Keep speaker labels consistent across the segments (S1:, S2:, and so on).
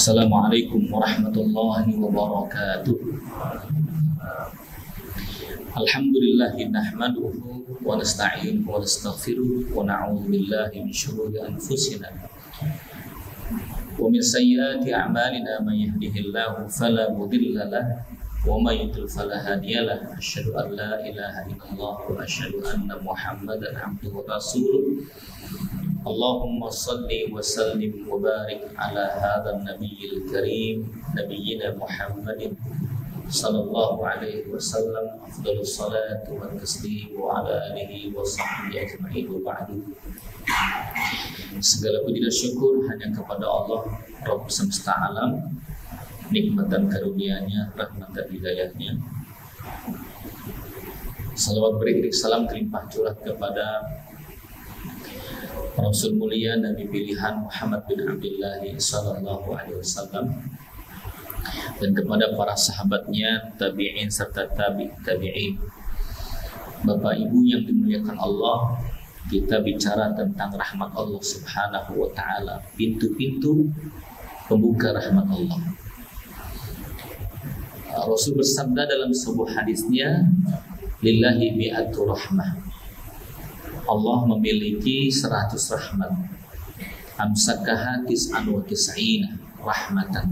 S1: Assalamualaikum warahmatullahi wabarakatuh. Alhamdulillahi nahmaduhu wa nasta'inuhu wa nastaghfiruh wa na'udzu billahi min syururi anfusina wa min sayyiati a'malina may yahdihillahu fala mudilla lahu wa may yudlil fala hadiya lahu. Asyhadu an la ilaha illallah wa asyhadu anna Muhammadan abduhu wa rasuluh. Allahumma salli wa sallim wa barik ala hadzal nabiyil karim nabiyyina Muhammadin sallallahu alaihi wasallam. Afdhalus salatu wa taslim wa ala alihi wa sahbihi ajma'in wa ba'du. Segala puji dan syukur hanya kepada Allah Rabb semesta alam, nikmat dan karunia-Nya, rahmat dan hidayah-Nya. Salawat beriring salam kelimpah curah kepada Rasul mulia Nabi pilihan Muhammad bin Abdullah sallallahu alaihi wasallam dan kepada para sahabatnya, tabi'in serta tabi'in. Bapak Ibu yang dimuliakan Allah, kita bicara tentang rahmat Allah Subhanahu wa taala, pintu-pintu pembuka rahmat Allah. Rasul bersabda dalam sebuah hadisnya, lillahi mi'atu rahmah. Allah memiliki 100 rahmat. Amsakaha tis'an wa tis'ina rahmatan.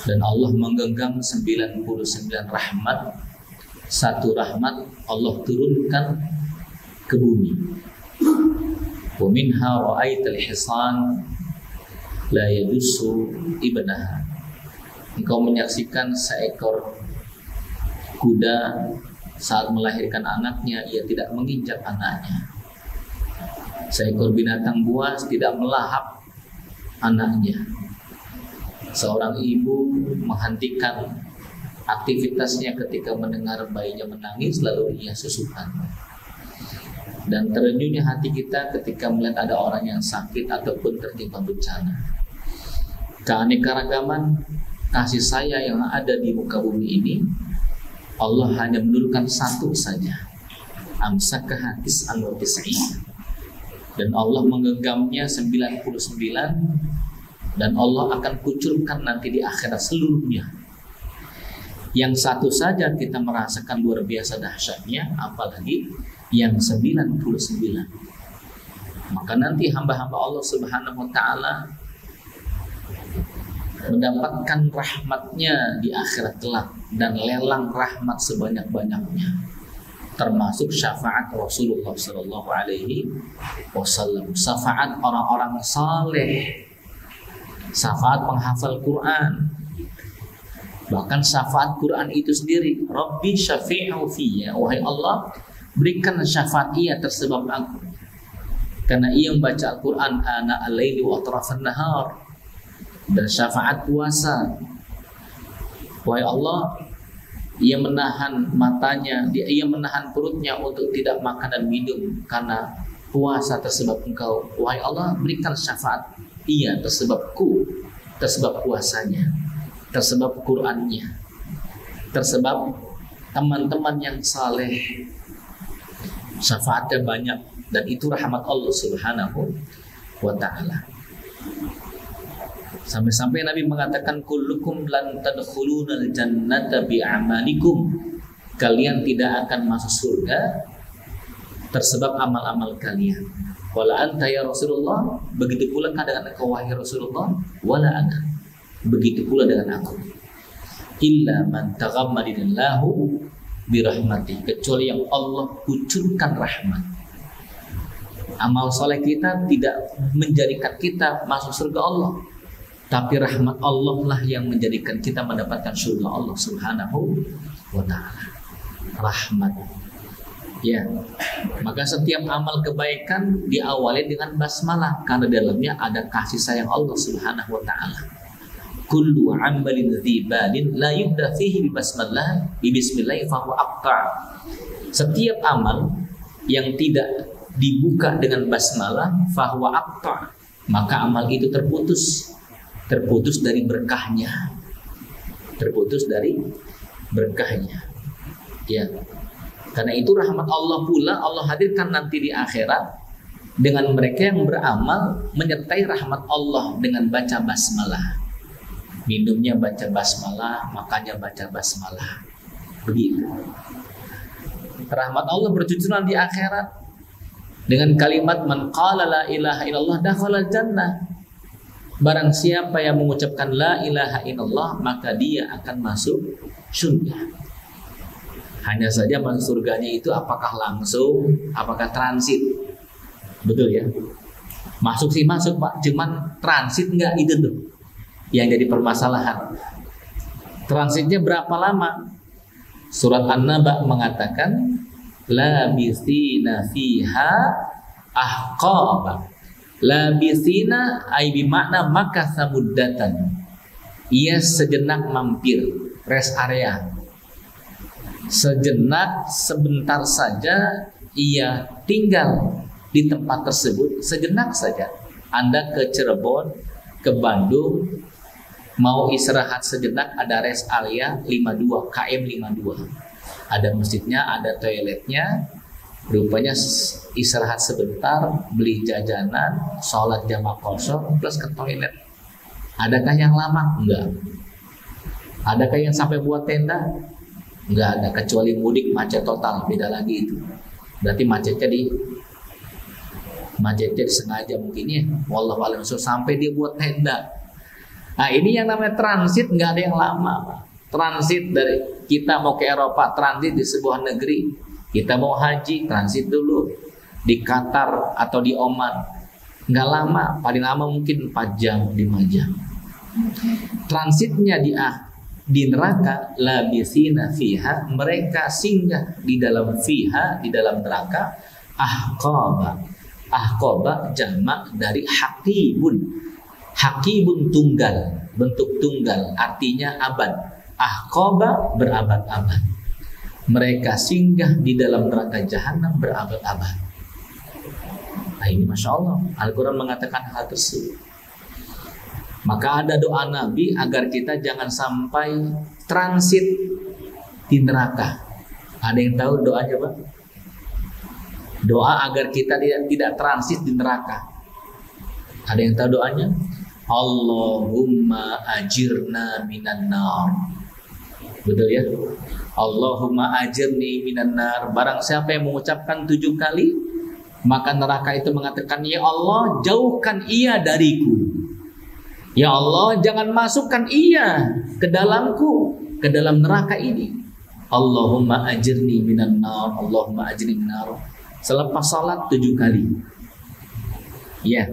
S1: Dan Allah menggenggam 99 rahmat. Satu rahmat Allah turunkan ke bumi. Wa minha ra'aital hisan la yadussu ibnaha. Engkau menyaksikan seekor kuda saat melahirkan anaknya, ia tidak menginjak anaknya. Seekor binatang buas tidak melahap anaknya. Seorang ibu menghentikan aktivitasnya ketika mendengar bayinya menangis, lalu ia susukan. Dan terenyuhnya hati kita ketika melihat ada orang yang sakit ataupun tertimpa bencana. Keanekaragaman kasih sayang yang ada di muka bumi ini, Allah hanya menurunkan satu saja. Amsakaha tis'an wa tis'ina. Dan Allah menggenggamnya 99, dan Allah akan kucurkan nanti di akhirat seluruhnya. Yang satu saja kita merasakan luar biasa dahsyatnya, apalagi yang 99. Maka nanti hamba-hamba Allah Subhanahu wa taala mendapatkan rahmatnya di akhirat kelak, dan lelang rahmat sebanyak-banyaknya, termasuk syafaat Rasulullah Sallallahu Alaihi Wasallam, syafaat orang-orang saleh, syafaat penghafal Quran, bahkan syafaat Quran itu sendiri. Rabbi syafi'u fiyya, wahai Allah, berikan syafaat ia tersebab aku, karena ia membaca Al-Quran ana al-laili wa atrafan nahar. Dan syafaat puasa, wahai Allah, ia menahan matanya, ia menahan perutnya untuk tidak makan dan minum karena puasa tersebab engkau. Wahai Allah, berikan syafaat ia tersebabku, tersebab puasanya, tersebab Qur'annya, tersebab teman-teman yang saleh. Syafaatnya banyak, dan itu rahmat Allah Subhanahu wa ta'ala. Sampai-sampai Nabi mengatakan, kullukum lan tadkhulunal jannata bi'amalikum. Kalian tidak akan masuk surga tersebab amal-amal kalian. Wala anta ya Rasulullah, begitu pula dengan engkau wahai Rasulullah. Wala ana, begitu pula dengan aku. Illa man taghammadallahu birahmati, kecuali yang Allah kucurkan rahmat. Amal soleh kita tidak menjadikan kita masuk surga Allah, tapi rahmat Allah lah yang menjadikan kita mendapatkan surga Allah Subhanahu wa ta'ala. Rahmat. Ya. Maka setiap amal kebaikan diawali dengan basmalah, karena dalamnya ada kasih sayang Allah Subhanahu wa ta'ala. Kullu amalin dzibalin la yubda fihi bi bismillah fa huwa aqta'. Setiap amal yang tidak dibuka dengan basmalah fa huwa aqta', maka amal itu terputus dari berkahnya, ya. Karena itu rahmat Allah pula Allah hadirkan nanti di akhirat dengan mereka yang beramal menyertai rahmat Allah dengan baca basmalah. Minumnya baca basmalah, makannya baca basmalah. Begitu. Rahmat Allah bercucuran di akhirat dengan kalimat man qala la ilaha illallah dakhala jannah. Barang siapa yang mengucapkan la ilaha illallah maka dia akan masuk surga. Hanya saja masuk surganya itu apakah langsung, apakah transit? Betul ya? Masuk sih masuk Pak, cuman transit enggak, itu tuh yang jadi permasalahan. Transitnya berapa lama? Surat An-Naba mengatakan labithina fiha ahqaba. Labithina ay bimakna makatha muddatan. Ia sejenak mampir, rest area. Sejenak, sebentar saja ia tinggal di tempat tersebut, sejenak saja. Anda ke Cirebon, ke Bandung, mau istirahat sejenak, ada rest area 52, KM 52. Ada masjidnya, ada toiletnya. Rupanya istirahat sebentar, beli jajanan, sholat jamaah kosong, plus ke toilet. Adakah yang lama? Enggak. Adakah yang sampai buat tenda? Enggak ada, kecuali mudik macet total, beda lagi itu. Berarti macetnya disengaja mungkin ya. Wallahu a'lam, sampai dia buat tenda. Nah ini yang namanya transit, nggak ada yang lama Pak. Transit dari kita mau ke Eropa, transit di sebuah negeri. Kita mau haji, transit dulu di Qatar atau di Oman. Nggak lama, paling lama mungkin 4 jam, 5 jam. Transitnya di neraka, labithina fiha, mereka singgah di dalam fiha, di dalam neraka, ahqaba. Ahqaba jamak dari haqibun. Haqibun tunggal, bentuk tunggal, artinya abad. Ahqaba berabad-abad. Mereka singgah di dalam neraka jahanam berabad-abad. Nah ini Masya Allah, Al-Quran mengatakan hal tersebut. Maka ada doa Nabi agar kita jangan sampai transit di neraka. Ada yang tahu doanya Pak? Doa agar kita tidak transit di neraka. Ada yang tahu doanya? Allahumma ajirna minan nar. Betul ya? Allahumma ajirni minan nar. Barang siapa yang mengucapkan 7 kali, maka neraka itu mengatakan, ya Allah jauhkan ia dariku. Ya Allah jangan masukkan ia ke dalamku, ke dalam neraka ini. Allahumma ajirni minan nar. Allahumma ajirni minan nar. Selepas salat 7 kali. Ya.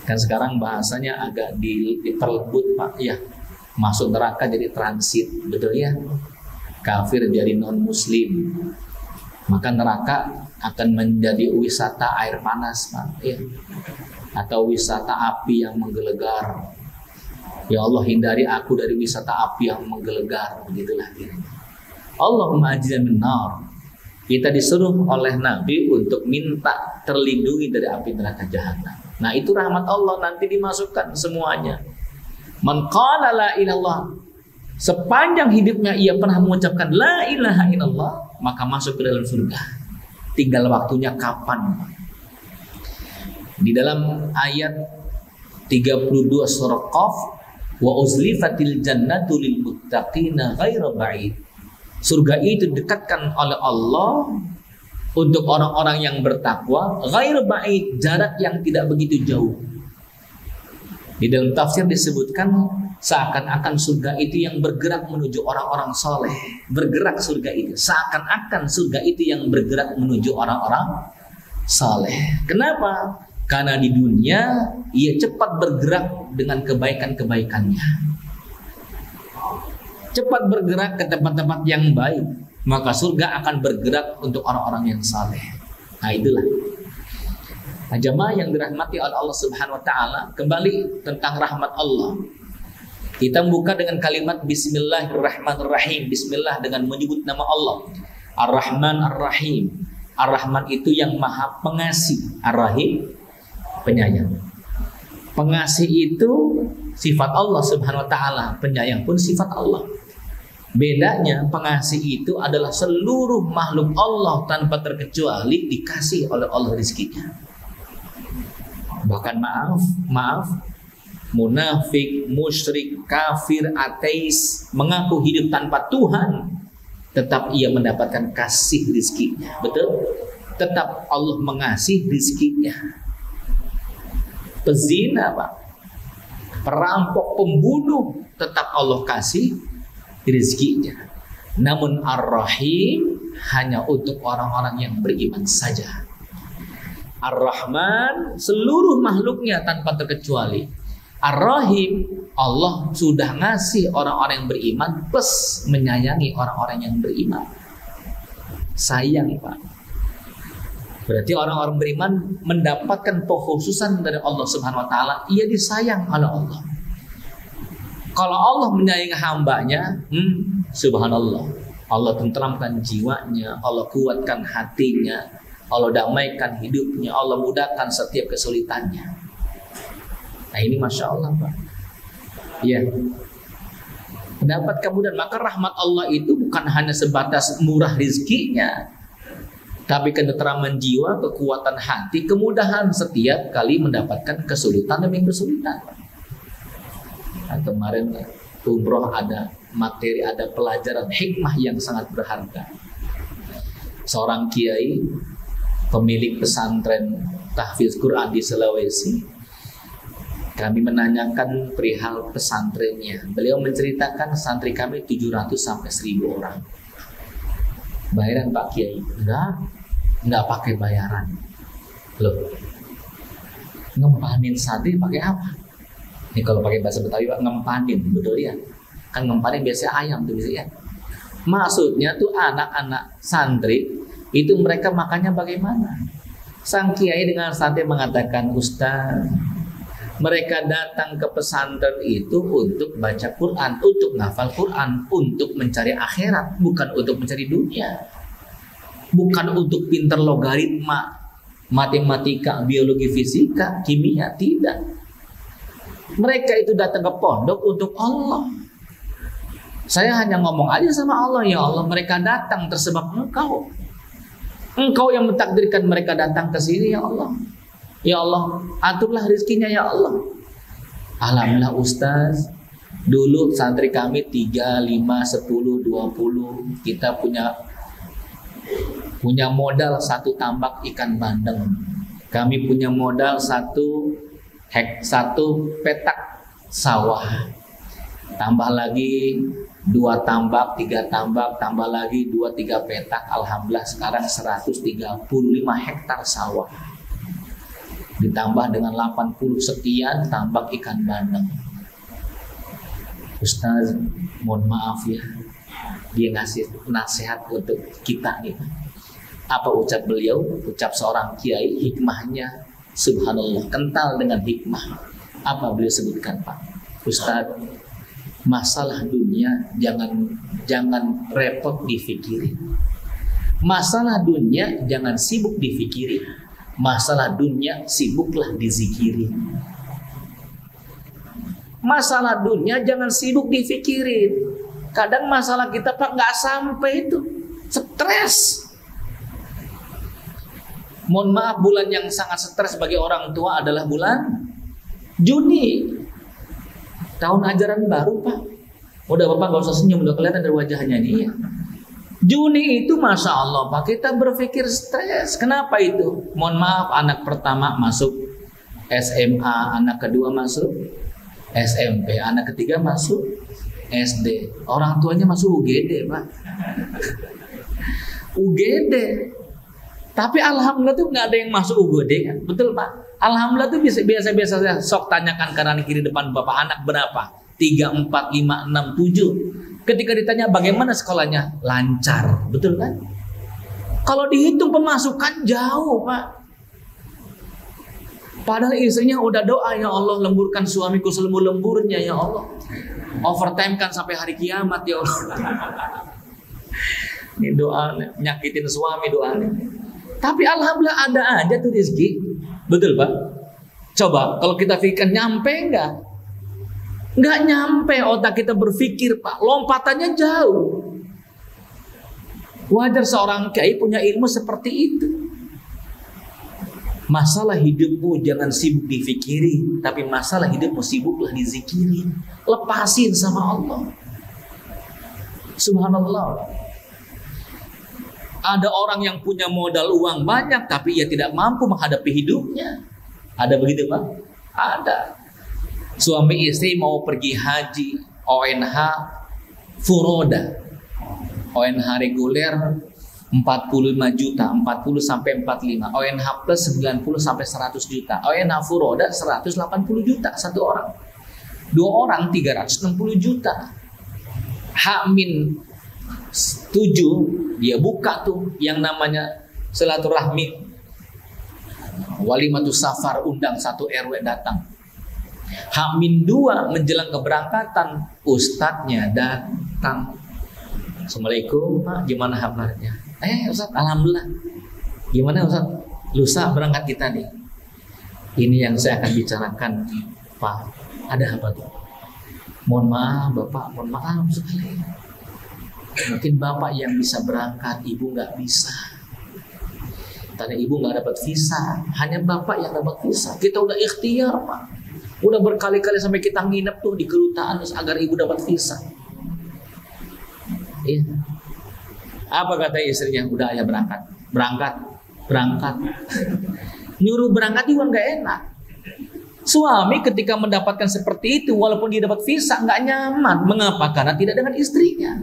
S1: Kan sekarang bahasanya agak diperlembut Pak. Ya. Masuk neraka jadi transit, betul ya? Kafir jadi non muslim. Maka neraka akan menjadi wisata air panas Pak. Ya. Atau wisata api yang menggelegar. Ya Allah hindari aku dari wisata api yang menggelegar. Begitulah kiranya. Allahumma ajirna minan nar. Kita disuruh oleh Nabi untuk minta terlindungi dari api neraka jahanam. Nah itu rahmat Allah, nanti dimasukkan semuanya. Man qala la ilallah, sepanjang hidupnya ia pernah mengucapkan la ilaha illallah, maka masuk ke dalam surga. Tinggal waktunya kapan. Di dalam ayat 32 surah Qaf, wa uzlifatil jannatu lil muttaqina ghairu ba'id. Surga itu dekatkan oleh Allah untuk orang-orang yang bertakwa, ghairu ba'id, jarak yang tidak begitu jauh. Di dalam tafsir disebutkan seakan-akan surga itu yang bergerak menuju orang-orang soleh. Bergerak surga itu, seakan-akan surga itu yang bergerak menuju orang-orang soleh. Kenapa? Karena di dunia ia cepat bergerak dengan kebaikan-kebaikannya. Cepat bergerak ke tempat-tempat yang baik, maka surga akan bergerak untuk orang-orang yang saleh. Nah itulah. Nah, jamaah yang dirahmati oleh Allah Subhanahu Wa Taala, kembali tentang rahmat Allah. Kita membuka dengan kalimat Bismillahirrahmanirrahim. Bismillah dengan menyebut nama Allah. Ar-Rahman Ar-Rahim. Ar-Rahman itu yang maha pengasih. Ar-Rahim penyayang. Pengasih itu sifat Allah Subhanahu Wa Taala. Penyayang pun sifat Allah. Bedanya pengasih itu adalah seluruh makhluk Allah tanpa terkecuali dikasih oleh Allah rezekinya. Bahkan maaf, munafik, musyrik, kafir, ateis, mengaku hidup tanpa Tuhan, tetap ia mendapatkan kasih rizkinya. Betul? Tetap Allah mengasih rizkinya. Pezina, Pak, perampok, pembunuh, tetap Allah kasih rizkinya. Namun Ar-Rahim hanya untuk orang-orang yang beriman saja. Ar-Rahman seluruh makhluknya tanpa terkecuali. Ar-Rahim Allah sudah ngasih orang-orang yang beriman plus menyayangi orang-orang yang beriman. Sayang, Pak. Berarti orang-orang beriman mendapatkan pengkhususan dari Allah Subhanahu wa taala, ia disayang oleh Allah. Kalau Allah menyayangi hambanya, subhanallah, Allah tenteramkan jiwanya, Allah kuatkan hatinya, Allah damaikan hidupnya, Allah mudahkan setiap kesulitannya. Nah ini Masya Allah, Pak. Ya, mendapat kemudahan. Maka rahmat Allah itu bukan hanya sebatas murah rizkinya, tapi ketenteraman jiwa, kekuatan hati, kemudahan setiap kali mendapatkan kesulitan demi kesulitan. Nah, kemarin umroh ada materi, ada pelajaran hikmah yang sangat berharga. Seorang kiai, pemilik pesantren tahfiz Quran di Sulawesi, kami menanyakan perihal pesantrennya. Beliau menceritakan santri kami 700 sampai 1000 orang. Bayaran Pak Kiai? Enggak pakai bayaran. Loh, ngempanin santri pakai apa? Ini kalau pakai bahasa Betawi Pak, ngempanin, betul ya? Kan ngempanin biasanya ayam tuh biasanya. Maksudnya tuh anak-anak santri itu mereka makannya bagaimana? Sang kiai dengan santai mengatakan, Ustaz, mereka datang ke pesantren itu untuk baca Quran, untuk ngafal Quran, untuk mencari akhirat, bukan untuk mencari dunia, bukan untuk pintar logaritma, matematika, biologi, fisika, kimia, tidak. Mereka itu datang ke pondok untuk Allah. Saya hanya ngomong aja sama Allah, ya Allah, mereka datang tersebab Engkau. Engkau yang mentakdirkan mereka datang ke sini, ya Allah. Ya Allah, aturlah rezekinya, ya Allah. Alhamdulillah Ustaz, dulu santri kami 3, 5, 10, 20. Kita punya modal 1 tambak ikan bandeng. Kami punya modal 1 petak sawah. Tambah lagi 2 tambak, 3 tambak, tambah lagi 2-3 petak. Alhamdulillah sekarang 135 hektar sawah. Ditambah dengan 80 sekian tambak ikan bandeng. Ustaz, mohon maaf ya, dia ngasih nasihat untuk kita nih. Apa ucap beliau? Ucap seorang kiai, hikmahnya subhanallah, kental dengan hikmah. Apa beliau sebutkan, Pak? Ustaz, masalah dunia jangan repot difikirin. Masalah dunia jangan sibuk difikirin. Masalah dunia sibuklah dizikiri. Masalah dunia jangan sibuk difikirin. Kadang masalah kita Pak nggak sampai itu, stres. Mohon maaf, bulan yang sangat stres bagi orang tua adalah bulan Juni, tahun ajaran baru Pak. Udah Bapak nggak usah senyum, udah kelihatan dari wajahnya nih ya. Juni itu Masya Allah Pak, kita berpikir stres. Kenapa itu? Mohon maaf, anak pertama masuk SMA, anak kedua masuk SMP, anak ketiga masuk SD. Orang tuanya masuk UGD Pak. UGD. Tapi Alhamdulillah tuh nggak ada yang masuk UGD kan? Betul Pak? Alhamdulillah tuh biasa-biasa saja. Sok tanyakan kanan kiri depan Bapak, anak berapa? 3, 4, 5, 6, 7. Ketika ditanya bagaimana sekolahnya, lancar, betul kan? Kalau dihitung pemasukan jauh Pak. Padahal istrinya udah doa, ya Allah lemburkan suamiku selembur-lemburnya, ya Allah. Overtime kan sampai hari kiamat, ya Allah. Ini doa nyakitin suami doanya. Tapi alhamdulillah ada aja tuh rezeki, betul Pak? Coba kalau kita pikirkan nyampe enggak? Nggak nyampe, otak kita berpikir Pak, lompatannya jauh. Wajar seorang kiai punya ilmu seperti itu. Masalah hidupmu jangan sibuk difikiri, tapi masalah hidupmu sibuklah dizikiri. Lepasin sama Allah. Subhanallah. Ada orang yang punya modal uang banyak, tapi ia tidak mampu menghadapi hidupnya. Ada begitu Pak? Ada. Suami istri mau pergi haji, ONH furoda, ONH reguler 45 juta, 40 sampai 45, ONH plus 90 sampai 100 juta, ONH furoda 180 juta satu orang. 2 orang 360 juta. H-7 dia buka tuh yang namanya silaturahmi, walimatus safar, undang 1 RW datang. H-2 menjelang keberangkatan, ustadznya datang. Assalamualaikum Pak, gimana kabarnya? Ustadz, alhamdulillah. Gimana Ustadz? Lusa berangkat kita nih. Ini yang saya akan bicarakan Pak. Ada apa tuh? Mohon maaf Bapak, mohon maaf sekali. Mungkin Bapak yang bisa berangkat, Ibu nggak bisa. Tadi Ibu nggak dapat visa, hanya Bapak yang dapat visa. Kita udah ikhtiar Pak. Udah berkali-kali sampai kita nginep tuh di kedutaan agar Ibu dapat visa. Iya. Apa kata istrinya? Udah ayah berangkat. Nyuruh berangkat juga nggak enak. Suami ketika mendapatkan seperti itu, walaupun dia dapat visa, nggak nyaman. Mengapa? Karena tidak dengan istrinya.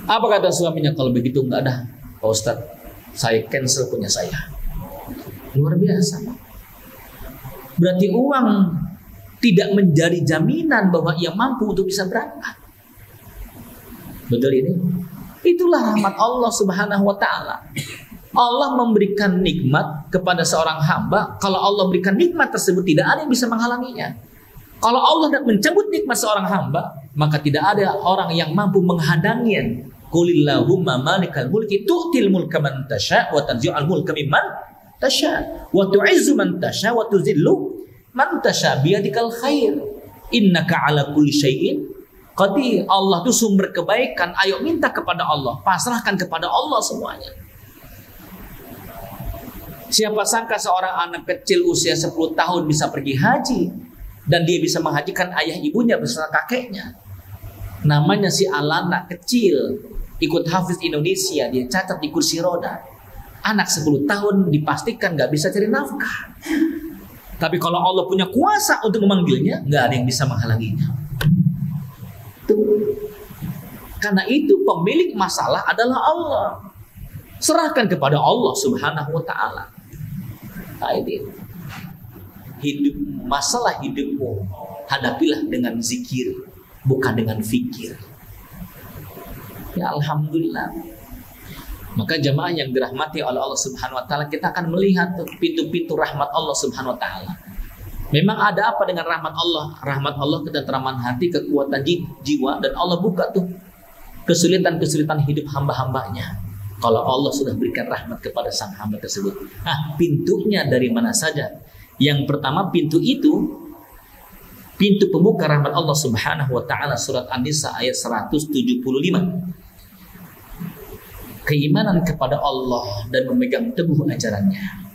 S1: Apa kata suaminya? Kalau begitu nggak ada, Pak Ustadz, saya cancel punya saya. Luar biasa. Berarti uang tidak menjadi jaminan bahwa ia mampu untuk bisa berangkat. Betul ini? Itulah rahmat Allah Subhanahu wa ta'ala. Allah memberikan nikmat kepada seorang hamba. Kalau Allah berikan nikmat tersebut, tidak ada yang bisa menghalanginya. Kalau Allah mencabut nikmat seorang hamba, maka tidak ada orang yang mampu menghadanginya. Qulillahumma malikal mulki tu'til mulka man tasha' wa tanzi'ul mulka mimman tasha' wa tu'izzu man tasha' wa tuzillu man tasha' biyadikal khair innaka ala kulli syai'in qadir. Allah itu sumber kebaikan. Ayo minta kepada Allah, pasrahkan kepada Allah semuanya. Siapa sangka seorang anak kecil usia 10 tahun bisa pergi haji, dan dia bisa menghajikan ayah ibunya beserta kakeknya. Namanya si Alana, kecil, ikut Hafiz Indonesia, dia cacat di kursi roda. Anak 10 tahun dipastikan gak bisa cari nafkah. Tapi kalau Allah punya kuasa untuk memanggilnya, gak ada yang bisa menghalanginya. Tuh. Karena itu pemilik masalah adalah Allah. Serahkan kepada Allah Subhanahu wa ta'ala. Masalah hidupmu hadapilah dengan zikir, bukan dengan fikir. Ya alhamdulillah. Maka jamaah yang dirahmati oleh Allah Subhanahu wa ta'ala, kita akan melihat pintu-pintu rahmat Allah Subhanahu wa ta'ala. Memang ada apa dengan rahmat Allah? Rahmat Allah ketentraman hati, kekuatan jiwa, dan Allah buka tuh kesulitan-kesulitan hidup hamba-hambanya. Kalau Allah sudah berikan rahmat kepada sang hamba tersebut. Pintunya dari mana saja? Yang pertama, pintu pembuka rahmat Allah Subhanahu wa ta'ala, surat An-Nisa ayat 175. Keimanan kepada Allah dan memegang teguh ajarannya.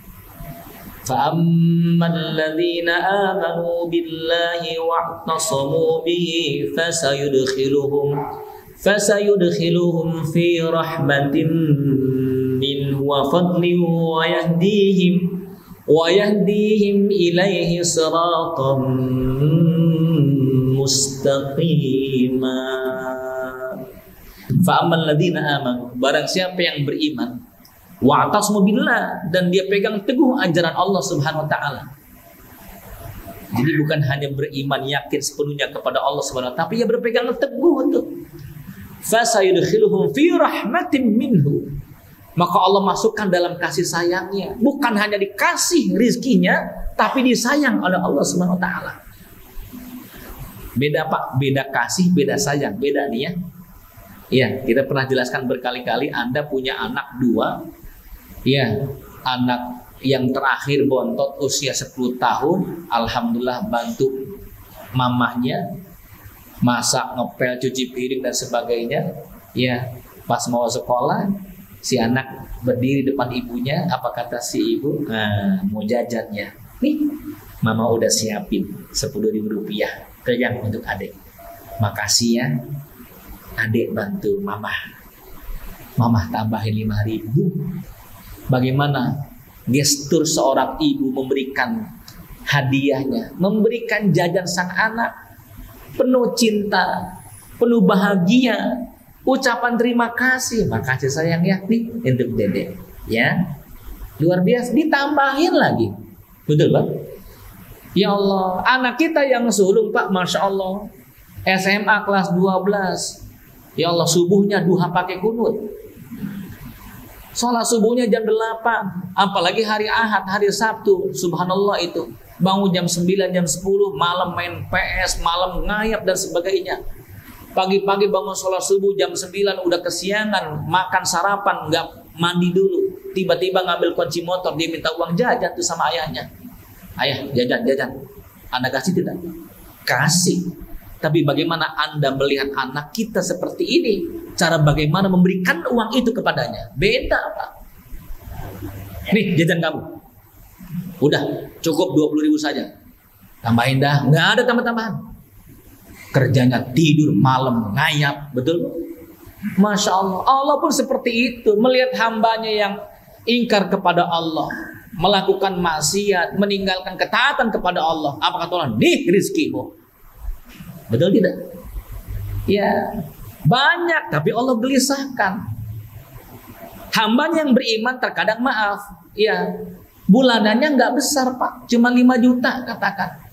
S1: فَأَمَّا الَّذِينَ آمَنُوا بِاللَّهِ وَاعْتَصَمُوا بِهِ فَسَيُدْخِلُهُمْ فِي رَحْمَةٍ مِّنْهُ وَفَضْلٍ وَيَهْدِيهِمْ إِلَيْهِ صِرَاطًا مُسْتَقِيمًا. فَأَمَّا الَّذِينَ آمَنُوا, barang siapa yang beriman, wa'tasmu billah, dan dia pegang teguh ajaran Allah Subhanahu wa ta'ala. Jadi bukan hanya beriman yakin sepenuhnya kepada Allah Subhanahu wa ta'ala, tapi dia berpegang teguh untuk fasayudkhiluhum fi rahmatin minhu, maka Allah masukkan dalam kasih sayangnya. Bukan hanya dikasih rizkinya, tapi disayang oleh Allah Subhanahu wa ta'ala. Beda Pak, beda kasih, beda sayang, beda nih ya. Iya, kita pernah jelaskan berkali-kali. Anda punya anak 2, ya, anak yang terakhir bontot usia 10 tahun, alhamdulillah bantu mamahnya masak, ngepel, cuci piring dan sebagainya. Ya, pas mau sekolah Si anak berdiri depan ibunya, apa kata si ibu? Mau jajan ya. Nih, mama udah siapin 10.000 rupiah. Pegang untuk adik. Makasih ya, adik bantu mama. Mama tambahin 5.000. Bagaimana gestur seorang ibu memberikan hadiahnya, memberikan jajan sang anak, penuh cinta, penuh bahagia. Ucapan terima kasih, makasih sayang ya, nih untuk dedek, ya, luar biasa. Ditambahin lagi, betul Pak? Ya Allah, anak kita yang sulung Pak, masya Allah, SMA kelas 12, ya Allah, subuhnya duha pakai kunut, sholat subuhnya jam 8, apalagi hari Ahad, hari Sabtu, subhanallah itu, bangun jam 9, jam 10, malam main PS, malam ngayap dan sebagainya. Pagi-pagi bangun sholat subuh jam 9 udah kesiangan, makan sarapan, nggak mandi dulu. Tiba-tiba ngambil kunci motor, dia minta uang jajan tuh sama ayahnya. Ayah, jajan. Anda kasih tidak? Kasih. Tapi bagaimana Anda melihat anak kita seperti ini? Cara bagaimana memberikan uang itu kepadanya? Beda Pak. Nih jajan kamu. Udah, cukup 20.000 saja. Tambahin dah, nggak ada tambah-tambahan. Kerjanya tidur malam ngayap, betul? Masya Allah. Allah pun seperti itu, melihat hambanya yang ingkar kepada Allah, melakukan maksiat, meninggalkan ketaatan kepada Allah. Apa kata Allah? Nih rizkimu. Betul tidak? Ya, banyak tapi Allah gelisahkan. Hambanya yang beriman terkadang maaf, ya, bulanannya nggak besar Pak, cuma 5 juta katakan.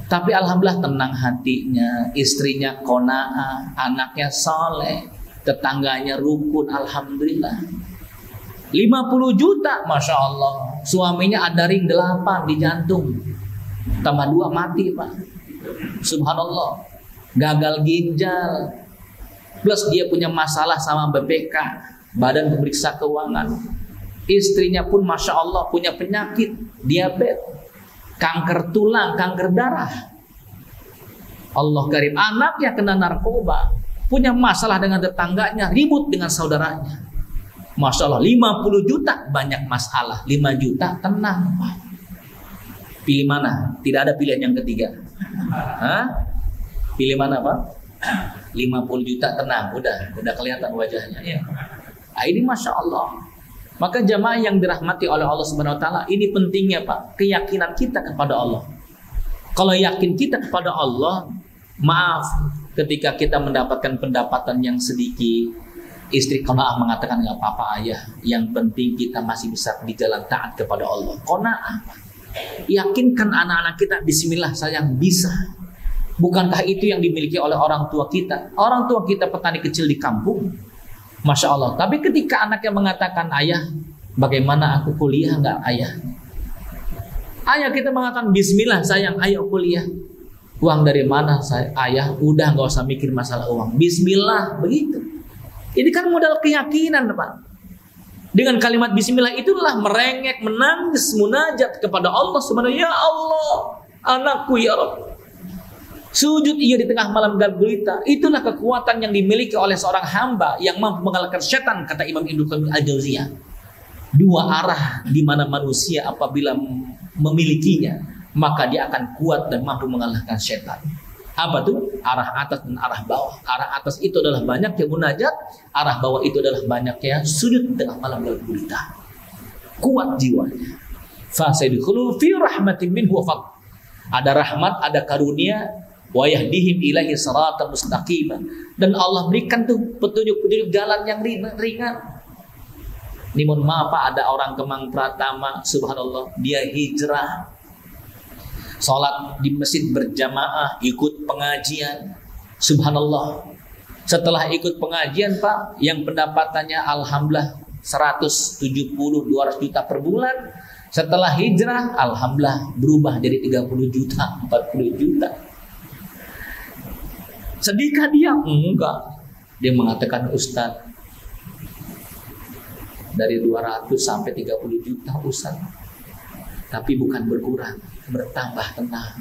S1: Tapi alhamdulillah tenang hatinya, istrinya qanaah, anaknya soleh, tetangganya rukun, alhamdulillah. 50 juta, masya Allah. Suaminya ada ring 8 di jantung, tambah 2 mati Pak. Subhanallah, gagal ginjal, plus dia punya masalah sama BPK, Badan Pemeriksa Keuangan. Istrinya pun masya Allah punya penyakit diabetes, kanker tulang, kanker darah. Allah karim, anaknya kena narkoba, punya masalah dengan tetangganya, ribut dengan saudaranya. Masya Allah, 50 juta banyak masalah, 5 juta tenang. Pilih mana? Tidak ada pilihan yang ketiga. Hah? Pilih mana Pak? 50 juta tenang, udah kelihatan wajahnya. Ya. Nah, ini masya Allah. Maka jamaah yang dirahmati oleh Allah Subhanahu Wa Taala, ini pentingnya Pak, keyakinan kita kepada Allah. Kalau yakin kita kepada Allah, maaf, ketika kita mendapatkan pendapatan yang sedikit, istri qanaah mengatakan nggak apa-apa ayah, yang penting kita masih bisa di jalan taat kepada Allah. Qanaah, yakinkan anak-anak kita, bismillah sayang bisa. Bukankah itu yang dimiliki oleh orang tua kita? Orang tua kita petani kecil di kampung, masya Allah. Tapi ketika anaknya mengatakan ayah, bagaimana aku kuliah nggak ayah? Ayah kita mengatakan bismillah sayang, ayo kuliah. Uang dari mana saya? Ayah, udah nggak usah mikir masalah uang. Bismillah, begitu. Ini kan modal keyakinan Pak. Dengan kalimat bismillah itulah merengek, menangis, munajat kepada Allah Subhanahu. Ya Allah, anakku ya Rabb. Sujud ia di tengah malam gelap gulita. Itulah kekuatan yang dimiliki oleh seorang hamba yang mampu mengalahkan setan, kata Imam Ibnu Qayyim Al-Jauziyah. 2 arah di mana manusia apabila memilikinya, maka dia akan kuat dan mampu mengalahkan setan. Apa tuh? Arah atas dan arah bawah. Arah atas itu adalah banyak yang munajat, arah bawah itu adalah banyak yang sujud di tengah malam gelap gulita. Kuat jiwanya. Fasadkhulu fi rahmatin minhu wa fadl. Ada rahmat, ada karunia, wa yahdihim ilaihi siratan mustaqimah, dan Allah berikan tuh petunjuk-petunjuk jalan yang ringan. Ini mohon maaf Pak, ada orang Kemang Pratama, subhanallah, dia hijrah, sholat di masjid berjamaah, ikut pengajian, subhanallah. Setelah ikut pengajian Pak, yang pendapatannya alhamdulillah 170-200 juta per bulan. Setelah hijrah, alhamdulillah berubah jadi 30 juta, 40 juta. Sedihkah dia? Enggak. Dia mengatakan, Ustaz, dari 200 sampai 30 juta Ustaz. Tapi bukan berkurang, bertambah tenang.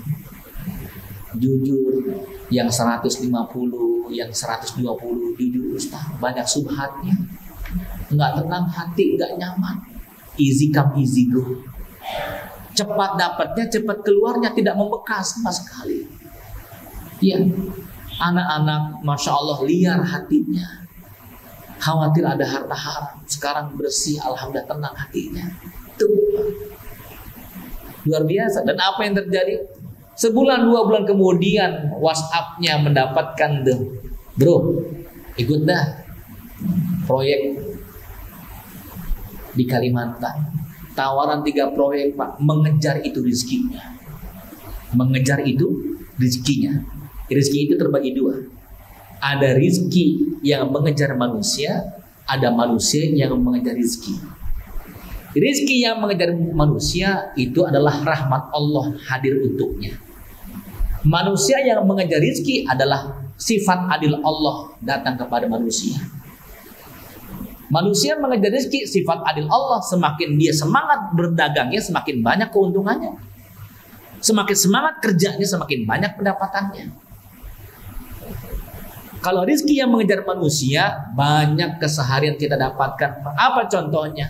S1: Jujur, yang 150, yang 120, jujur Ustaz, banyak subhatnya. nggak tenang hati, nggak nyaman. Easy come easy go. Cepat dapatnya, cepat keluarnya, tidak membekas sama sekali. Ya, anak-anak Masya Allah liar hatinya, khawatir ada harta haram. Sekarang bersih, alhamdulillah tenang hatinya. Itu luar biasa. Dan apa yang terjadi? Sebulan 2 bulan kemudian WhatsApp-nya mendapatkan bro, ikut dah proyek di Kalimantan. Tawaran 3 proyek Pak, mengejar itu rezekinya. Mengejar itu rezekinya. Rezeki itu terbagi 2. Ada rezeki yang mengejar manusia, ada manusia yang mengejar rezeki. Rezeki yang mengejar manusia itu adalah rahmat Allah hadir untuknya. Manusia yang mengejar rezeki adalah sifat adil Allah datang kepada manusia. Manusia mengejar rezeki sifat adil Allah, semakin dia semangat berdagangnya semakin banyak keuntungannya. Semakin semangat kerjanya semakin banyak pendapatannya. Kalau rezeki yang mengejar manusia, banyak keseharian kita dapatkan. Apa contohnya?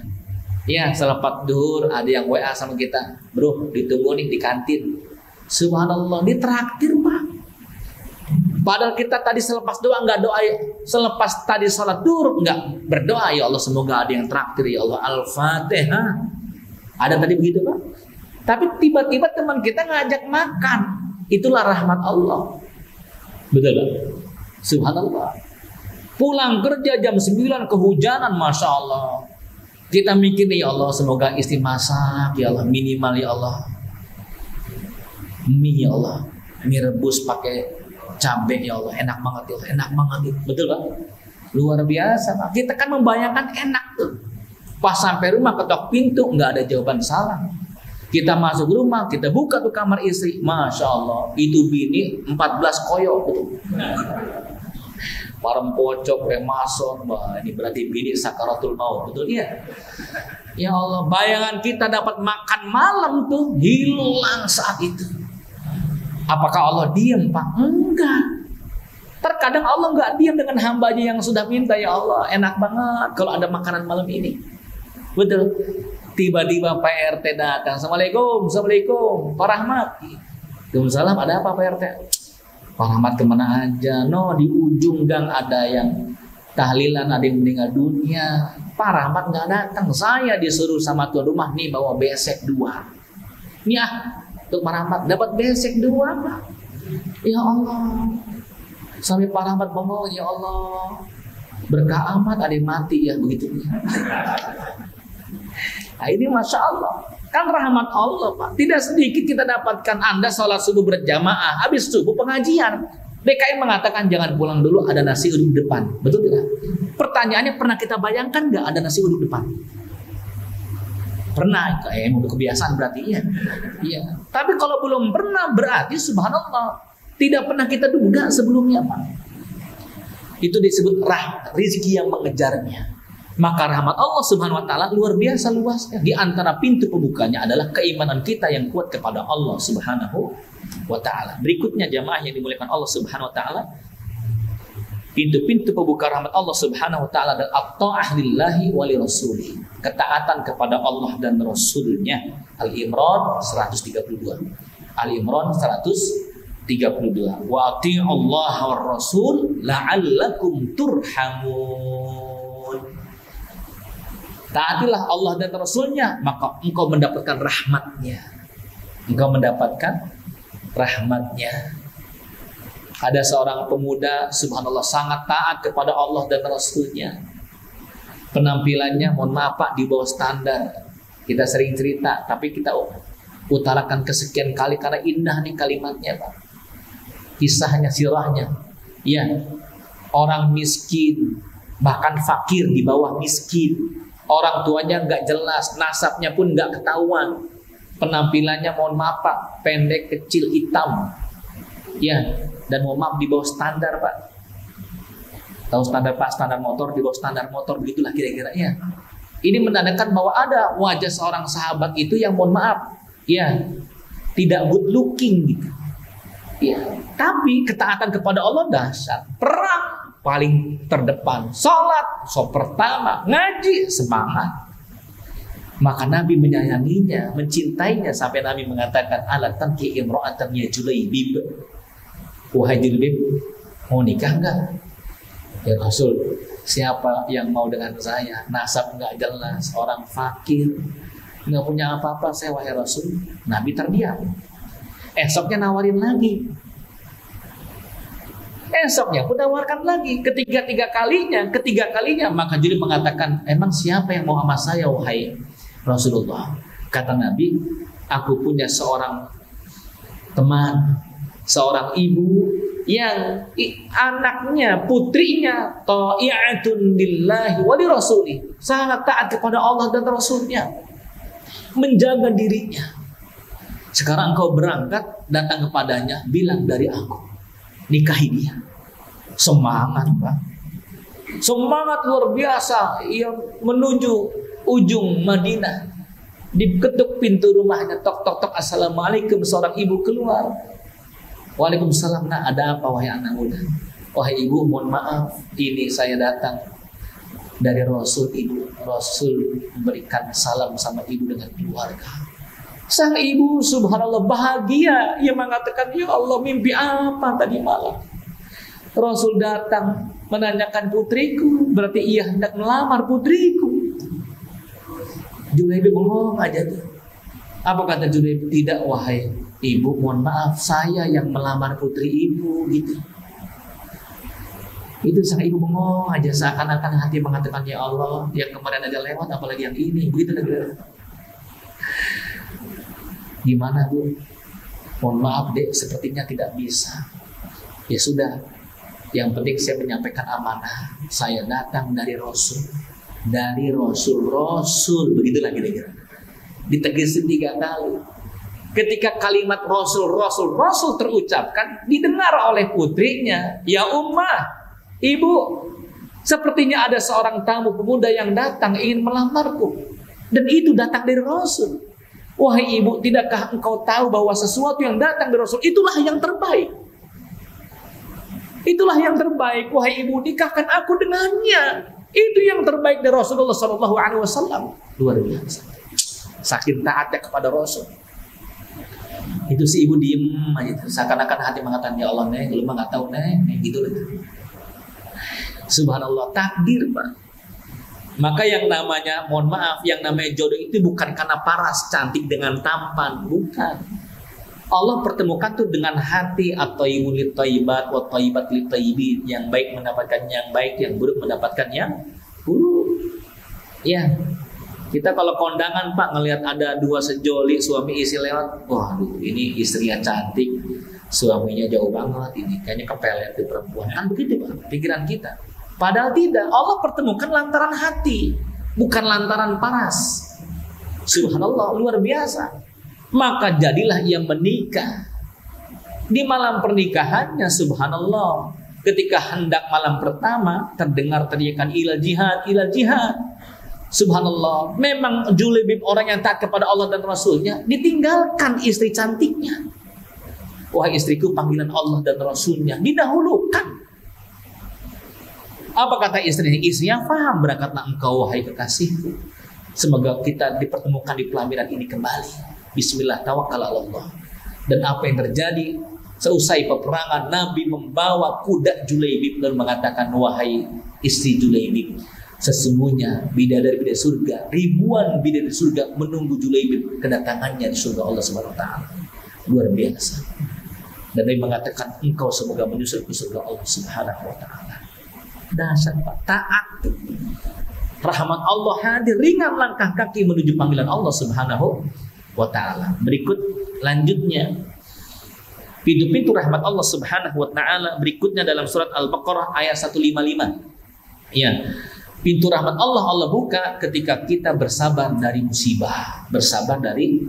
S1: Ya, selepas duhur ada yang WA sama kita, bro, ditunggu nih di kantin. Subhanallah, ditraktir Pak. Padahal kita tadi selepas doa nggak doa, selepas tadi sholat duhur nggak berdoa, ya Allah semoga ada yang traktir ya Allah, Al-Fatihah. Ada tadi begitu Pak. Tapi tiba-tiba teman kita ngajak makan, itulah rahmat Allah. Betul Pak? Subhanallah. Pulang kerja jam 9 kehujanan, Masya Allah. Kita mikir nih ya Allah semoga istri masak ya Allah, minimal ya Allah mie ya Allah, mie rebus pakai cabai ya Allah, enak banget ya Allah, enak banget. Betul Pak? Luar biasa Pak. Kita kan membayangkan enak tuh. Pas sampai rumah ketok pintu nggak ada jawaban salah. Kita masuk rumah, kita buka tuh kamar istri, Masya Allah, itu bini 14 koyok betul. Parem pocok, remason, wah ini berarti bini sakaratul maut, betul ya? Ya Allah, bayangan kita dapat makan malam tuh hilang saat itu. Apakah Allah diam Pak? Enggak. Terkadang Allah enggak diam dengan hambanya yang sudah minta, ya Allah enak banget kalau ada makanan malam ini. Betul. Tiba-tiba Pak RT datang, Assalamualaikum, Assalamualaikum, Pak Rahmat. Waalaikumsalam, ada apa Pak RT? Pak Rahmat kemana aja? No, di ujung gang ada yang tahlilan, ada yang meninggal dunia. Pak Rahmat nggak datang. Saya disuruh sama tuan rumah nih bawa besek 2. Nih untuk Pak Rahmat dapat besek 2 Pak. Ya Allah. Sampai Pak Rahmat ngomong, ya Allah berkah amat ada yang mati ya begitu. Nah ini Masya Allah, kan rahmat Allah Pak. Tidak sedikit kita dapatkan Anda sholat subuh berjamaah, habis subuh pengajian, DKI mengatakan jangan pulang dulu, ada nasi uduk depan. Betul tidak? Pertanyaannya, pernah kita bayangkan nggak ada nasi uduk depan? Pernah, udah kebiasaan berarti ya. Iya. Tapi kalau belum pernah berarti subhanallah tidak pernah kita duga sebelumnya Pak. Itu disebut rizki yang mengejarnya. Maka rahmat Allah Subhanahu wa taala luar biasa luasnya. Di antara pintu pembukanya adalah keimanan kita yang kuat kepada Allah Subhanahu wa taala. Berikutnya jamaah yang dimuliakan Allah Subhanahu wa taala, pintu-pintu pembuka rahmat Allah Subhanahu wa taala adalah at-ta'ah lillahi wa li rasulih. Ketaatan kepada Allah dan Rasulnya. Al-Imran 132. Al-Imran 132. Wa ati'u Allah war rasul la'allakum turhamun. Taatilah Allah dan Rasulnya, maka engkau mendapatkan rahmatnya. Engkau mendapatkan rahmatnya. Ada seorang pemuda, subhanallah, sangat taat kepada Allah dan Rasulnya. Penampilannya, mohon maaf Pak, di bawah standar. Kita sering cerita, tapi kita utarakan kesekian kali karena indah nih kalimatnya Pak. Kisahnya, sirahnya. Ya, orang miskin, bahkan fakir di bawah miskin. Orang tuanya nggak jelas, nasabnya pun nggak ketahuan. Penampilannya mohon maaf Pak, pendek, kecil, hitam. Ya, dan mohon maaf di bawah standar Pak. Tahu standar Pak, standar motor, di bawah standar motor, begitulah kira-kira ya. Ini menandakan bahwa ada wajah seorang sahabat itu yang mohon maaf, ya, tidak good looking gitu. Ya, tapi ketaatan kepada Allah dahsyat. Perang paling terdepan, sholat sop pertama, ngaji semangat. Maka Nabi menyayanginya, mencintainya sampai Nabi mengatakan, ala tanki imra'atan ya Julaibib. Wahai Julaibib, mau nikah enggak? Ya Rasul, siapa yang mau dengan saya? Nasab enggak jelas, orang fakir, enggak punya apa-apa, saya wahai Rasul. Nabi terdiam. Esoknya nawarin lagi. Esoknya pun nawarkan lagi. Ketiga kalinya maka Jibril mengatakan, emang siapa yang mau sama saya wahai Rasulullah? Kata Nabi, aku punya seorang teman, seorang ibu yang anaknya, putrinya ta'iatun lillahi wa li rasulih, sangat taat kepada Allah dan Rasulnya, menjaga dirinya. Sekarang engkau berangkat, datang kepadanya, bilang dari aku, nikahi dia. Semangat, Pak. Semangat luar biasa. Ia menuju ujung Madinah. Diketuk pintu rumahnya, tok tok tok, assalamualaikum. Seorang ibu keluar. Waalaikumsalam. Nah, ada apa wahai anak muda? Wahai ibu, mohon maaf, ini saya datang dari Rasul. Ibu Rasul memberikan salam sama ibu dengan keluarga. Sang ibu subhanallah bahagia. Ia mengatakan, ya Allah, mimpi apa tadi malam? Rasul datang menanyakan putriku, berarti ia hendak melamar putriku. Julaibib ngomong aja tuh. Apa kata Julaibib? Tidak wahai ibu, mohon maaf, saya yang melamar putri ibu, gitu. Itu sang ibu bengong aja, seakan-akan hati mengatakan, ya Allah, yang kemarin aja lewat, apalagi yang ini, begitu negara. Gimana Bu? Mohon maaf dek, sepertinya tidak bisa. Ya sudah, yang penting saya menyampaikan amanah. Saya datang dari Rasul. Dari Rasul, begitulah kira-kira. Ditegasin 3 kali. Ketika kalimat Rasul terucapkan, didengar oleh putrinya, ya Ummah, ibu, sepertinya ada seorang tamu pemuda yang datang ingin melamarku. Dan itu datang dari Rasul. Wahai ibu, tidakkah engkau tahu bahwa sesuatu yang datang dari Rasul itulah yang terbaik? Itulah yang terbaik. Wahai ibu, nikahkan aku dengannya. Itu yang terbaik dari Rasulullah SAW. Luar biasa. Saking taatnya kepada Rasul. Itu si ibu diem aja. Seakan-akan hati mengatakan, ya Allah nih, lu mah nggak tahu nih, gitu lah. Subhanallah, takdir Pak. Maka yang namanya, mohon maaf, yang namanya jodoh itu bukan karena paras, cantik dengan tampan, bukan. Allah pertemukan tuh dengan hati, at-thayyibun lit-thayyibat wa thayyibat lit-thayyibin, yang baik mendapatkan yang baik, yang buruk mendapatkan yang buruk. Ya, kita kalau kondangan Pak ngelihat ada 2 sejoli suami istri lewat, waduh ini istrinya cantik, suaminya jauh banget, ini kayaknya kepelet di perempuan. Kan begitu Pak, pikiran kita. Padahal tidak, Allah pertemukan lantaran hati, bukan lantaran paras. Subhanallah, luar biasa. Maka jadilah ia menikah. Di malam pernikahannya, subhanallah, ketika hendak malam pertama, terdengar teriakan ilal jihad, ilal jihad. Subhanallah, memang Julaibib orang yang taat kepada Allah dan Rasulnya, ditinggalkan istri cantiknya. Wahai istriku, panggilan Allah dan Rasulnya didahulukan. Apa kata istrinya? Istrinya paham, berangkatlah engkau wahai kekasihku. Semoga kita dipertemukan di pelaminan ini kembali. Bismillah, tawakkal Allah. Dan apa yang terjadi? Seusai peperangan, Nabi membawa kuda Julaibib dan mengatakan, wahai istri Julaibib, sesungguhnya bidadari surga, ribuan bidadari surga menunggu Julaibib kedatangannya di surga Allah Subhanahu wa taala. Luar biasa. Dan Nabi mengatakan, engkau semoga menyusul ke surga Allah Subhanahu wa taala. Dasar Pak, taat. Rahmat Allah hadir, ringan langkah kaki menuju panggilan Allah Subhanahu wa ta'ala. Berikut lanjutnya, pintu-pintu rahmat Allah Subhanahu wa ta'ala berikutnya dalam surat Al-Baqarah ayat 155. Ya, pintu rahmat Allah buka ketika kita bersabar dari musibah, bersabar dari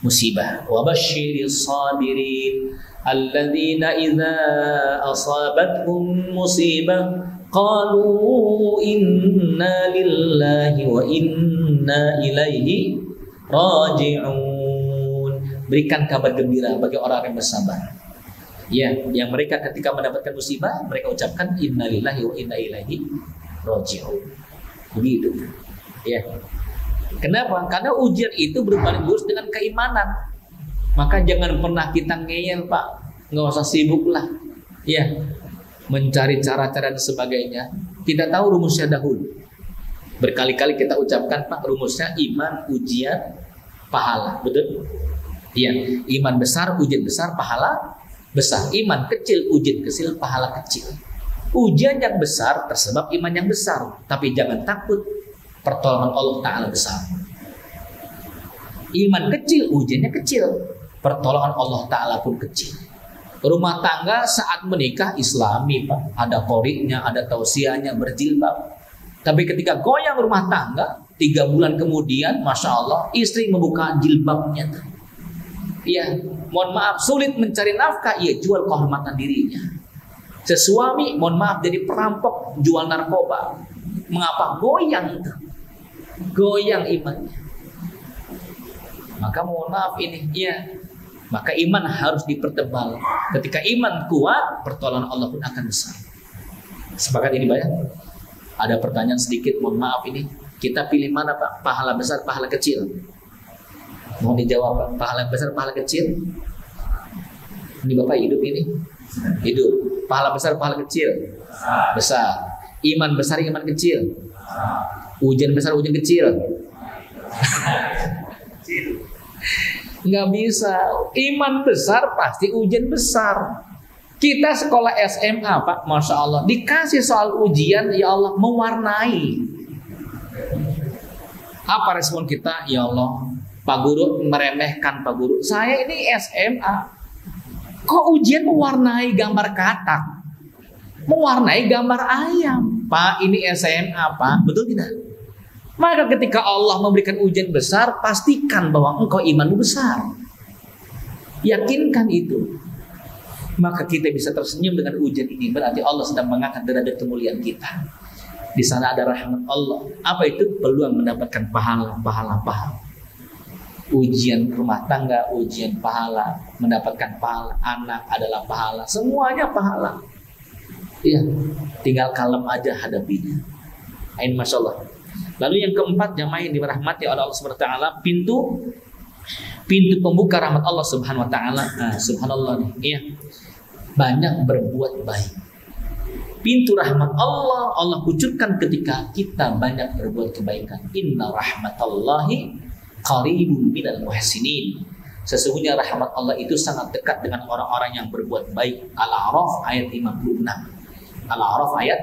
S1: musibah. Wa basyiris sabirin alladzina idza asabathum musibah qalu inna lillahi wa inna ilaihi raji'un. Berikan kabar gembira bagi orang yang bersabar. Ya, yang mereka ketika mendapatkan musibah mereka ucapkan innalillahi wa inna ilaihi raji'un. Begitu. Ya. Kenapa? Karena ujian itu berbanding lurus dengan keimanan. Maka jangan pernah kita ngeyel, Pak. Nggak usah sibuk lah. Ya, mencari cara-cara dan sebagainya. Kita tahu rumusnya dahulu. Berkali-kali kita ucapkan, Pak, rumusnya iman, ujian, pahala. Betul? Iya. Iman besar, ujian besar, pahala besar. Iman kecil, ujian kecil, pahala kecil. Ujian yang besar tersebab iman yang besar. Tapi jangan takut, pertolongan Allah Ta'ala besar. Iman kecil, ujiannya kecil, pertolongan Allah Ta'ala pun kecil. Rumah tangga saat menikah Islami, Pak. Ada qori'nya, ada tausiahnya, berjilbab. Tapi ketika goyang rumah tangga, 3 bulan kemudian, Masya Allah, istri membuka jilbabnya. Ya, mohon maaf, sulit mencari nafkah, ia jual kehormatan dirinya. Sesuami, mohon maaf, jadi perampok, jual narkoba. Mengapa? Goyang. Goyang imannya. Maka mohon maaf ini, ya. Maka iman harus dipertebal. Ketika iman kuat, pertolongan Allah pun akan besar. Sepakat ini, Pak ya? Ada pertanyaan sedikit, mohon maaf ini. Kita pilih mana, Pak? Pahala besar, pahala kecil? Mohon dijawab, Pak. Pahala besar, pahala kecil? Ini Bapak hidup ini? Hidup. Pahala besar, pahala kecil? Besar. Iman besar, iman kecil? Ujian besar, ujian kecil? Nggak bisa. Iman besar pasti ujian besar. Kita sekolah SMA, Pak, Masya Allah, dikasih soal ujian, ya Allah, mewarnai. Apa respon kita? Ya Allah, Pak Guru meremehkan Pak Guru. Saya ini SMA. Kok ujian mewarnai gambar katak? Mewarnai gambar ayam. Pak, ini SMA, Pak. Betul tidak? Maka ketika Allah memberikan ujian besar, pastikan bahwa engkau imanmu besar. Yakinkan itu. Maka kita bisa tersenyum dengan ujian ini. Berarti Allah sedang mengangkat derajat kemuliaan kita. Di sana ada rahmat Allah. Apa itu? Peluang mendapatkan pahala. Ujian rumah tangga, ujian pahala, mendapatkan pahala, anak adalah pahala, semuanya pahala. Iya, tinggal kalem aja hadapinya. Ini Masya Allah. Lalu yang keempat, jamaah yang dirahmati oleh Allah Subhanahu Wa Taala, pintu pembuka rahmat Allah Subhanahu Wa Taala. Subhanallah nih, iya. Banyak berbuat baik. Pintu rahmat Allah, Allah kucurkan ketika kita banyak berbuat kebaikan. Inna rahmatallahi qaribun minal muhsinin. Sesungguhnya rahmat Allah itu sangat dekat dengan orang-orang yang berbuat baik. Al-A'raf ayat 56. Al-A'raf ayat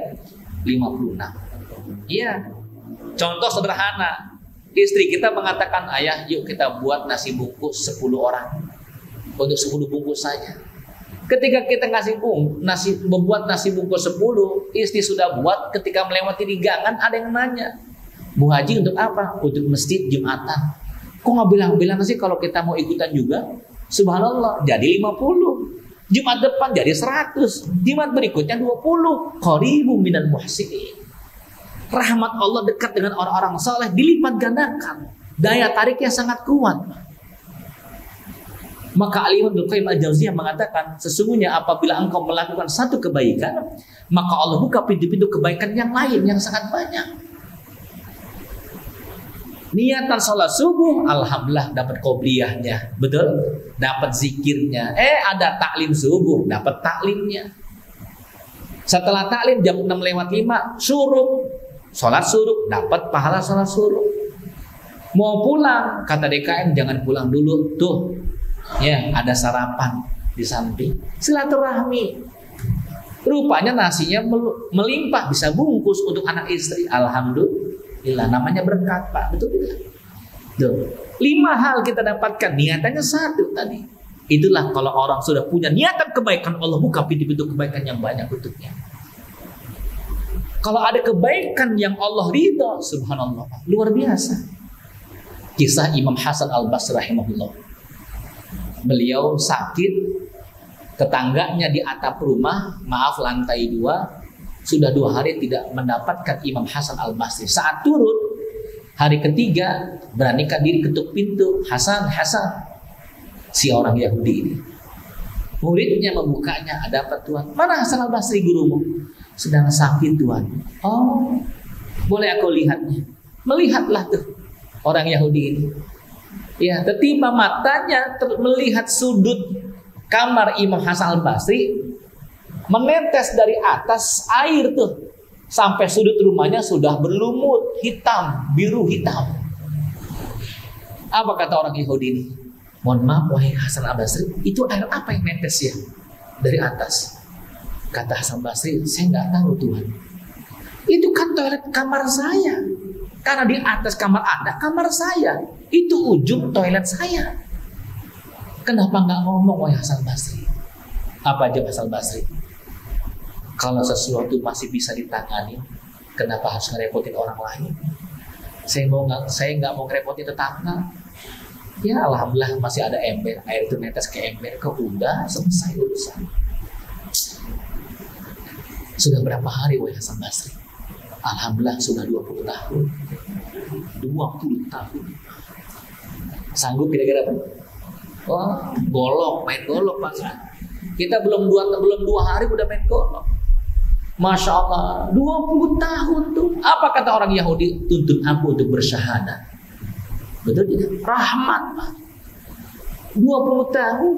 S1: 56. Iya. Contoh sederhana. Istri kita mengatakan, ayah yuk kita buat nasi bungkus 10 orang. Untuk 10 bungkus saja. Ketika kita membuat nasi bungkus 10, istri sudah buat, ketika melewati di gangan ada yang nanya, Bu Haji untuk apa? Untuk masjid Jumatan. Kok nggak bilang-bilang sih kalau kita mau ikutan juga? Subhanallah, jadi 50. Jumat depan jadi 100. Jumat berikutnya 20. Qaribun minal muhsinin. Rahmat Allah dekat dengan orang-orang saleh, dilipat gandakan. Daya tariknya sangat kuat. Maka Al-Imam Ibnu Qayyim Al-Jauziyah mengatakan, sesungguhnya apabila engkau melakukan satu kebaikan, maka Allah buka pintu-pintu kebaikan yang lain yang sangat banyak. Niatan sholat subuh, alhamdulillah dapat qobliyahnya, betul? Dapat zikirnya. Ada taklim subuh, dapat taklimnya. Setelah taklim jam 6:05 suruh, sholat suruh, dapat pahala sholat suruh. Mau pulang, kata DKM jangan pulang dulu, tuh. Ya, ada sarapan di samping. Silaturahmi. Rupanya nasinya melimpah, bisa bungkus untuk anak istri. Alhamdulillah, namanya berkat, Pak. Betul tidak? Tuh. 5 hal kita dapatkan, niatannya 1 tadi. Itulah kalau orang sudah punya niatan kebaikan, Allah buka pintu-pintu kebaikan yang banyak untuknya. Kalau ada kebaikan yang Allah ridha, subhanallah, luar biasa. Kisah Imam Hasan Al-Basri rahimahullah. Beliau sakit, tetangganya di atap rumah, maaf lantai 2, sudah 2 hari tidak mendapatkan Imam Hasan Al-Basri. Saat turun, hari ketiga, beranikan diri ketuk pintu. Hasan, si orang Yahudi ini. Muridnya membukanya, ada apa Tuhan? Mana Hasan al-Basri gurumu? Sedang sakit Tuhan. Oh, boleh aku lihatnya? Melihatlah tuh orang Yahudi ini. Ya, tertimpa matanya melihat sudut kamar Imam Hasan al-Basri, menetes dari atas air tuh sampai sudut rumahnya sudah berlumut hitam, biru hitam. Apa kata orang Yahudi ini? Mohon maaf wahai Hasan al-Basri, itu air apa yang netes ya dari atas? Kata Hasan al-Basri, saya nggak tahu Tuhan. Itu kan toilet kamar saya. Karena di atas kamar Anda, kamar saya. Itu ujung toilet saya. Kenapa nggak ngomong wahai Hasan al-Basri? Apa jawab Hasan al-Basri? Kalau sesuatu masih bisa ditangani, kenapa harus ngerepotin orang lain? Saya nggak mau ngerepotin tetangga. Ya alhamdulillah masih ada ember, air itu netes ke ember, udah selesai urusan. Sudah berapa hari wahai Hasan Basri? Alhamdulillah sudah 20 tahun. 20 tahun. Sanggup kira-kira apa? Wah, golok, main golok Pak. Kita belum dua hari udah main golok. Masya Allah, 20 tahun tuh. Apa kata orang Yahudi? Tuntut aku untuk bersyahadat. Betul tidak? Rahmat Pak. 20 tahun.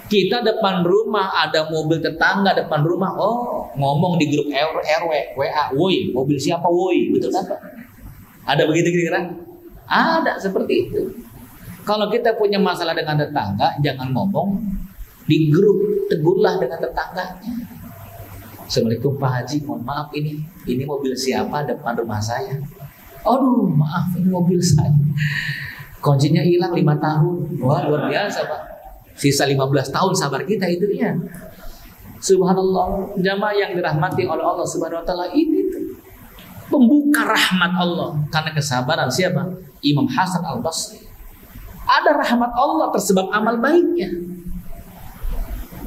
S1: Kita depan rumah ada mobil tetangga depan rumah. Oh, ngomong di grup RW, WA, woi, mobil siapa woi? Betul kan Pak? Ada begitu kira-kira? Ada seperti itu. Kalau kita punya masalah dengan tetangga, jangan ngomong di grup, tegurlah dengan tetangganya. Assalamualaikum Pak Haji, mohon maaf ini mobil siapa depan rumah saya? Aduh maaf ini mobil saya, kuncinya hilang 5 tahun. Wah luar biasa Pak. Sisa 15 tahun sabar kita itu ya. Subhanallah, jamaah yang dirahmati oleh Allah Subhanahu wa taala, ini tuh pembuka rahmat Allah karena kesabaran siapa? Imam Hasan al-Basri. Ada rahmat Allah tersebab amal baiknya.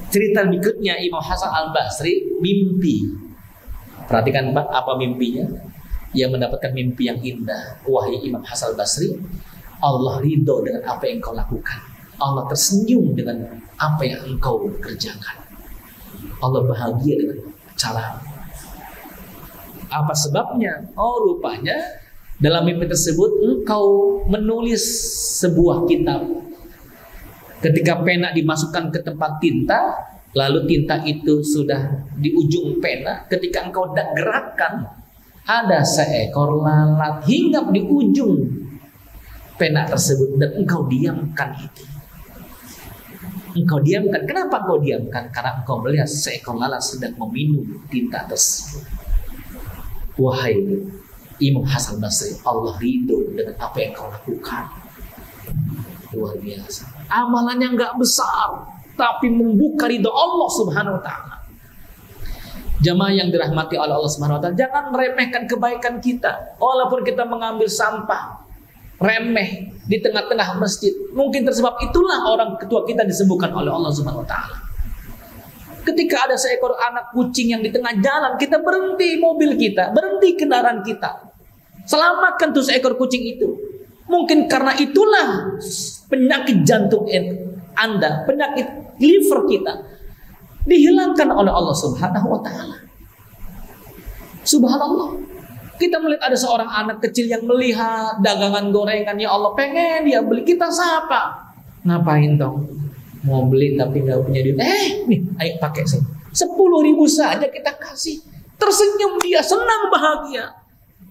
S1: Cerita berikutnya, Imam Hasan al-Basri mimpi. Perhatikan Pak, apa mimpinya? Yang mendapatkan mimpi yang indah. Wahai Imam Hasan al-Basri, Allah ridho dengan apa yang engkau lakukan. Allah tersenyum dengan apa yang engkau kerjakan. Allah bahagia dengan cara. Apa sebabnya? Oh rupanya dalam mimpi tersebut engkau menulis sebuah kitab. Ketika pena dimasukkan ke tempat tinta, lalu tinta itu sudah di ujung pena, ketika engkau gerakkan, ada seekor lalat hinggap di ujung pena tersebut dan engkau diamkan itu. Engkau diamkan. Kenapa engkau diamkan? Karena engkau melihat seekor lalat sedang meminum tinta tersebut. Wahai Imam Hasan Basri, Allah ridho dengan apa yang kau lakukan. Luar biasa. Amalannya nggak besar, tapi membuka ridho Allah Subhanahu wa taala. Jamaah yang dirahmati oleh Allah Subhanahu wa taala, jangan meremehkan kebaikan kita. Walaupun kita mengambil sampah remeh di tengah-tengah masjid, mungkin tersebab itulah orang ketua kita disembuhkan oleh Allah Subhanahu wa taala. Ketika ada seekor anak kucing yang di tengah jalan, kita berhenti mobil kita, berhenti kendaraan kita, selamatkan tuh seekor kucing itu. Mungkin karena itulah penyakit jantung Anda, penyakit liver kita dihilangkan oleh Allah Subhanahu wa taala. Subhanallah. Kita melihat ada seorang anak kecil yang melihat dagangan gorengan, ya Allah pengen dia beli, kita sapa. Ngapain dong? Mau beli tapi nggak punya duit. Nih, ayo pakai sih. 10.000 saja kita kasih. Tersenyum dia, senang bahagia.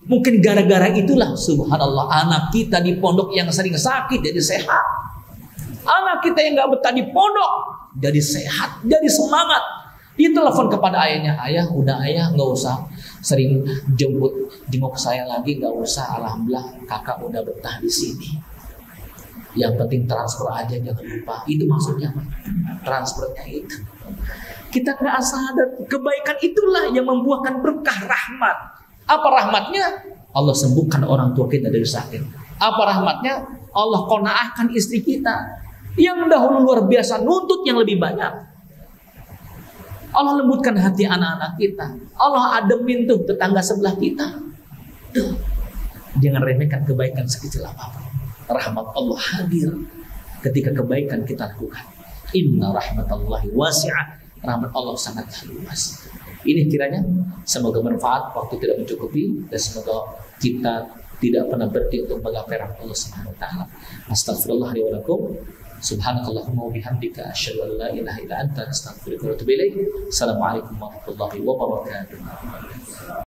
S1: Mungkin gara-gara itulah subhanallah anak kita di pondok yang sering sakit jadi sehat. Anak kita yang nggak betah di pondok jadi sehat, jadi semangat. Dia telepon kepada ayahnya, ayah udah ayah nggak usah sering jenguk saya lagi, nggak usah. Alhamdulillah kakak udah betah di sini. Yang penting transfer aja jangan lupa. Itu maksudnya transfernya itu. Kita nggak sadar kebaikan itulah yang membuahkan berkah rahmat. Apa rahmatnya? Allah sembuhkan orang tua kita dari sakit. Apa rahmatnya? Allah qanaahkan istri kita yang dahulu luar biasa nuntut yang lebih banyak. Allah lembutkan hati anak-anak kita. Allah ademin tuh tetangga sebelah kita. Tuh. Jangan remehkan kebaikan sekecil apapun. Rahmat Allah hadir ketika kebaikan kita lakukan. Inna rahmatallahi wasi'ah. Rahmat Allah sangat luas. Ini kiranya semoga bermanfaat, waktu tidak mencukupi, dan semoga kita tidak pernah berhenti untuk menggapai rahmat Allah Subhanahu wa taala. Astaghfirullah li wa lakum. Subhanakallahumma wa bihamdika asyhadu an la ilaha illa anta astaghfiruka wa atubu ilaik. Assalamualaikum warahmatullahi wabarakatuh.